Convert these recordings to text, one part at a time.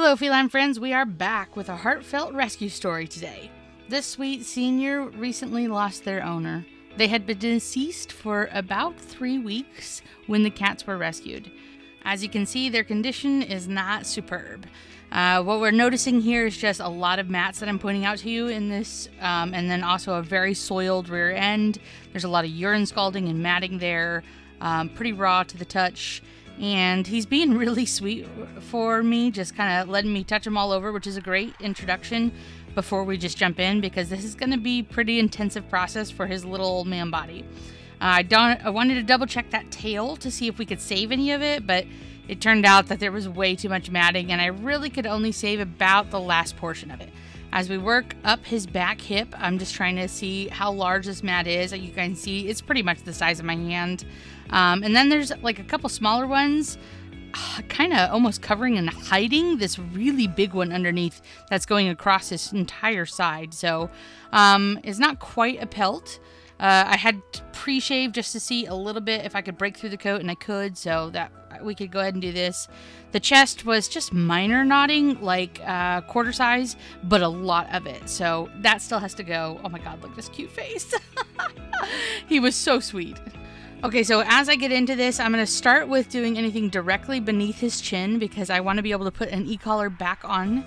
Hello feline friends, we are back with a heartfelt rescue story today. This sweet senior recently lost their owner. They had been deceased for about 3 weeks when the cats were rescued. As you can see, their condition is not superb. What we're noticing here is just a lot of mats that I'm pointing out to you in this, and then also a very soiled rear end. There's a lot of urine scalding and matting there, pretty raw to the touch. And he's being really sweet for me, just kind of letting me touch him all over, which is a great introduction before we just jump in, because this is going to be a pretty intensive process for his little old man body. I wanted to double check that tail to see if we could save any of it, but it turned out that there was way too much matting, and I really could only save about the last portion of it. As we work up his back hip, I'm just trying to see how large this mat is. You can see it's pretty much the size of my hand. And then there's like a couple smaller ones, kind of almost covering and hiding this really big one underneath that's going across this entire side. So it's not quite a pelt. I had pre-shaved just to see a little bit if I could break through the coat, and I could, so that we could go ahead and do this. The chest was just minor knotting, like quarter size, but a lot of it, so that still has to go. Oh my god, look at this cute face. He was so sweet. Okay, so as I get into this, I'm going to start with doing anything directly beneath his chin, because I want to be able to put an e-collar back on,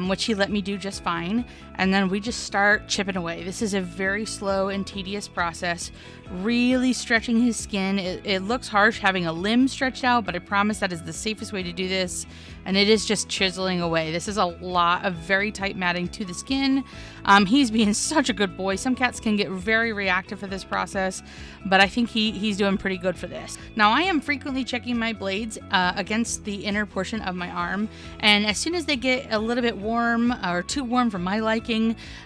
which he let me do just fine. And then we just start chipping away. This is a very slow and tedious process, really stretching his skin. It looks harsh having a limb stretched out, but I promise that is the safest way to do this. And it is just chiseling away. This is a lot of very tight matting to the skin. He's being such a good boy. Some cats can get very reactive for this process, but I think he's doing pretty good for this. Now, I am frequently checking my blades against the inner portion of my arm, and as soon as they get a little bit warm or too warm for my liking,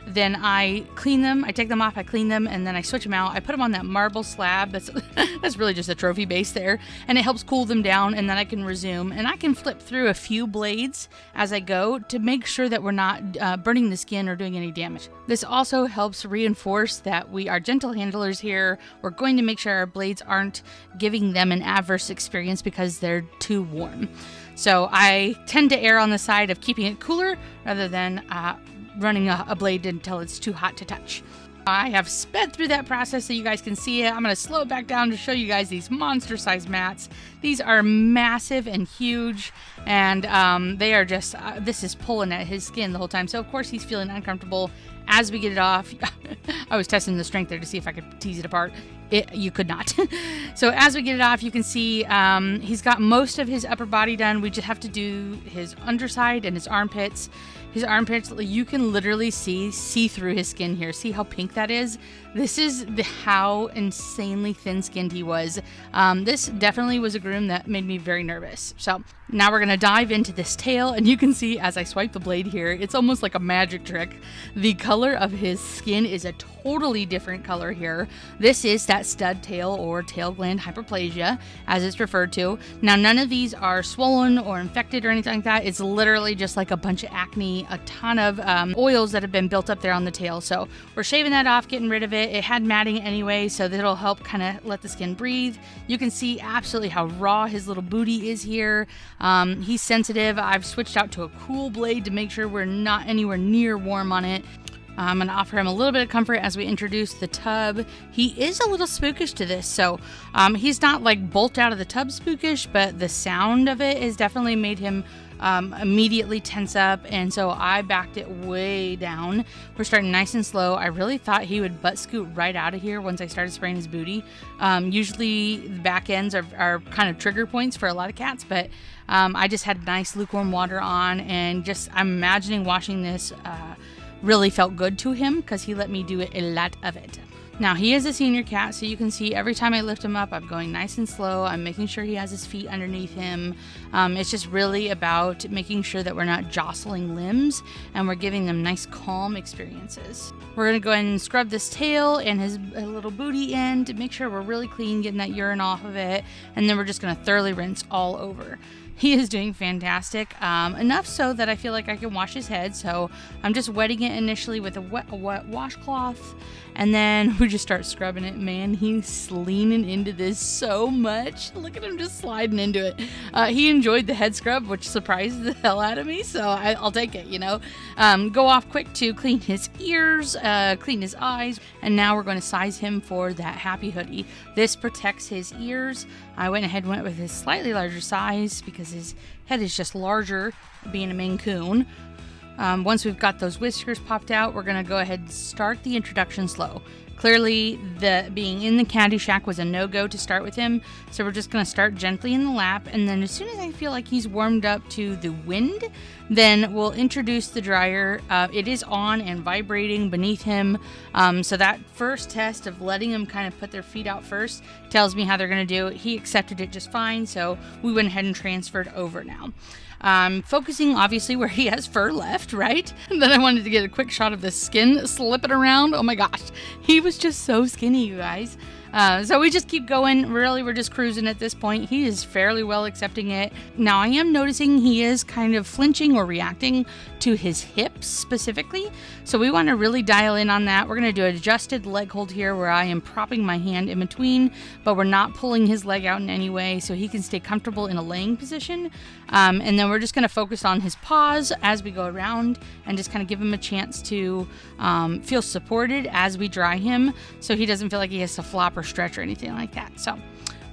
then I clean them. I take them off, I clean them, and then I switch them out. I put them on that marble slab that's really just a trophy base there, and it helps cool them down, and then I can resume, and I can flip through a few blades as I go to make sure that we're not burning the skin or doing any damage. This also helps reinforce that we are gentle handlers here. We're going to make sure our blades aren't giving them an adverse experience because they're too warm. So I tend to err on the side of keeping it cooler rather than running a blade until it's too hot to touch. I have sped through that process so you guys can see it. I'm going to slow it back down to show you guys these monster-sized mats. These are massive and huge, and they are just, this is pulling at his skin the whole time. So, of course, he's feeling uncomfortable as we get it off. I was testing the strength there to see if I could tease it apart. You could not. So as we get it off, you can see he's got most of his upper body done. We just have to do his underside and his armpits. His armpits, you can literally see through his skin here. See how pink that is? This is how insanely thin-skinned he was. This definitely was a groom that made me very nervous. So now we're going to dive into this tail, and you can see as I swipe the blade here, it's almost like a magic trick. The color of his skin is a totally different color here. This is that stud tail or tail gland hyperplasia, as it's referred to. Now, none of these are swollen or infected or anything like that. It's literally just like a bunch of acne, a ton of oils that have been built up there on the tail. So we're shaving that off, getting rid of it. It had matting anyway, so that'll help kind of let the skin breathe. You can see absolutely how raw his little booty is here. He's sensitive. I've switched out to a cool blade to make sure we're not anywhere near warm on it. I'm going to offer him a little bit of comfort as we introduce the tub. He is a little spookish to this, so he's not like bolt out of the tub spookish, but the sound of it has definitely made him immediately tense up, and so I backed it way down. We're starting nice and slow. I really thought he would butt scoot right out of here once I started spraying his booty. Usually the back ends are kind of trigger points for a lot of cats, but I just had nice lukewarm water on, and just I'm imagining washing this really felt good to him because he let me do a lot of it. Now, he is a senior cat, so you can see every time I lift him up, I'm going nice and slow. I'm making sure he has his feet underneath him. It's just really about making sure that we're not jostling limbs and we're giving them nice, calm experiences. We're going to go ahead and scrub this tail and his little booty end to make sure we're really clean, getting that urine off of it, and then we're just going to thoroughly rinse all over. He is doing fantastic, enough so that I feel like I can wash his head. So I'm just wetting it initially with a wet washcloth, and then we just start scrubbing it. Man, he's leaning into this so much. Look at him just sliding into it. He enjoyed the head scrub, which surprised the hell out of me, so I'll take it, Go off quick to clean his ears, clean his eyes, and now we're going to size him for that happy hoodie. This protects his ears. I went with his slightly larger size because his head is just larger, being a Maine Coon. Once we've got those whiskers popped out, we're going to go ahead and start the introduction slow. Clearly, being in the caddy shack was a no-go to start with him, so we're just going to start gently in the lap, and then as soon as I feel like he's warmed up to the wind, then we'll introduce the dryer. It is on and vibrating beneath him, so that first test of letting them kind of put their feet out first tells me how they're going to do. He accepted it just fine, so we went ahead and transferred over now. Focusing obviously where he has fur left, right? And then I wanted to get a quick shot of the skin slipping around. Oh my gosh, he was just so skinny, you guys. So we just keep going. Really, we're just cruising at this point. He is fairly well accepting it. Now, I am noticing he is kind of flinching or reacting to his hips specifically. So we want to really dial in on that. We're going to do an adjusted leg hold here where I am propping my hand in between, but we're not pulling his leg out in any way so he can stay comfortable in a laying position. And then we're just going to focus on his paws as we go around and just kind of give him a chance to feel supported as we dry him so he doesn't feel like he has to flop or stretch or anything like that. So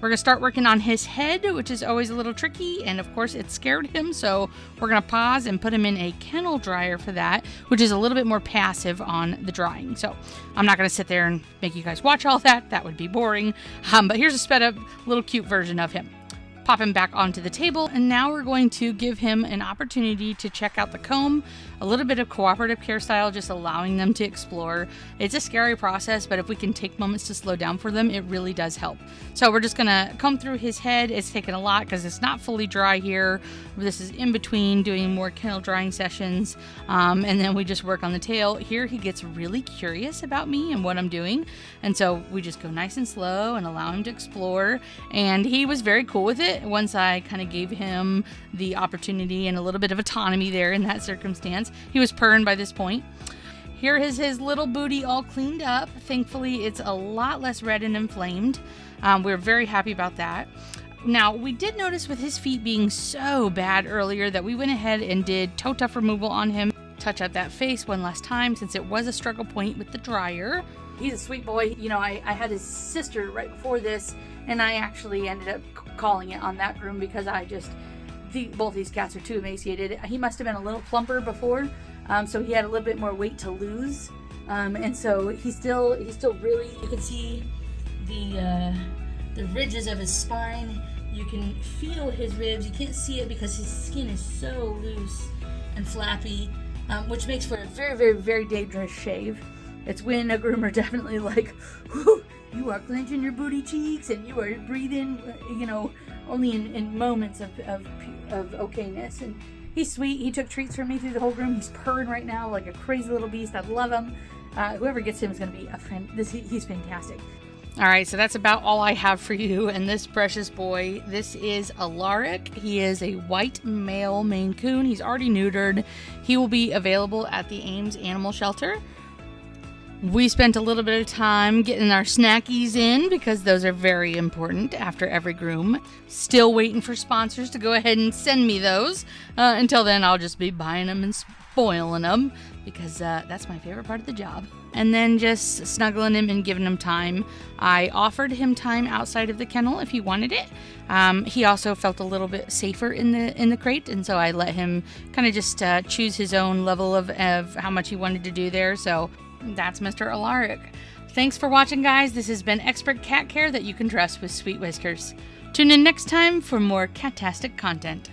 we're going to start working on his head, which is always a little tricky, and of course it scared him, so we're going to pause and put him in a kennel dryer for that, which is a little bit more passive on the drying. So I'm not going to sit there and make you guys watch all that. That would be boring. But here's a sped up little cute version of him. Pop him back onto the table, and now we're going to give him an opportunity to check out the comb, a little bit of cooperative care style, just allowing them to explore. It's a scary process, but if we can take moments to slow down for them, it really does help. So we're just gonna comb through his head. It's taken a lot because it's not fully dry here. This is in between doing more kennel drying sessions, and then we just work on the tail. Here he gets really curious about me and what I'm doing, and so we just go nice and slow and allow him to explore, and he was very cool with it once I kind of gave him the opportunity and a little bit of autonomy there in that circumstance. He was purring by this point. Here is his little booty all cleaned up. Thankfully, it's a lot less red and inflamed. We're very happy about that. Now, we did notice with his feet being so bad earlier that we went ahead and did toe tuft removal on him. Touch out that face one last time since it was a struggle point with the dryer. He's a sweet boy. I had his sister right before this, and I actually ended up calling it on that groom because both these cats are too emaciated. He must have been a little plumper before, so he had a little bit more weight to lose, and so he's still really. You can see the ridges of his spine. You can feel his ribs. You can't see it because his skin is so loose and flappy, which makes for a very, very, very dangerous shave. It's when a groomer definitely like, whew, you are clenching your booty cheeks and you are breathing, only in moments of okayness. And he's sweet. He took treats from me through the whole groom. He's purring right now like a crazy little beast. I love him. Whoever gets him is going to be he's fantastic. All right, so that's about all I have for you. And this precious boy, this is Alaric. He is a white male Maine Coon. He's already neutered. He will be available at the Ames Animal Shelter. We spent a little bit of time getting our snackies in because those are very important after every groom. Still waiting for sponsors to go ahead and send me those. Until then, I'll just be buying them and spoiling them because that's my favorite part of the job. And then just snuggling him and giving him time. I offered him time outside of the kennel if he wanted it. He also felt a little bit safer in the crate, and so I let him kind of just choose his own level of how much he wanted to do there. So that's Mr. Alaric. Thanks for watching, guys. This has been expert cat care that you can trust with Sweet Whiskers. Tune in next time for more catastic content.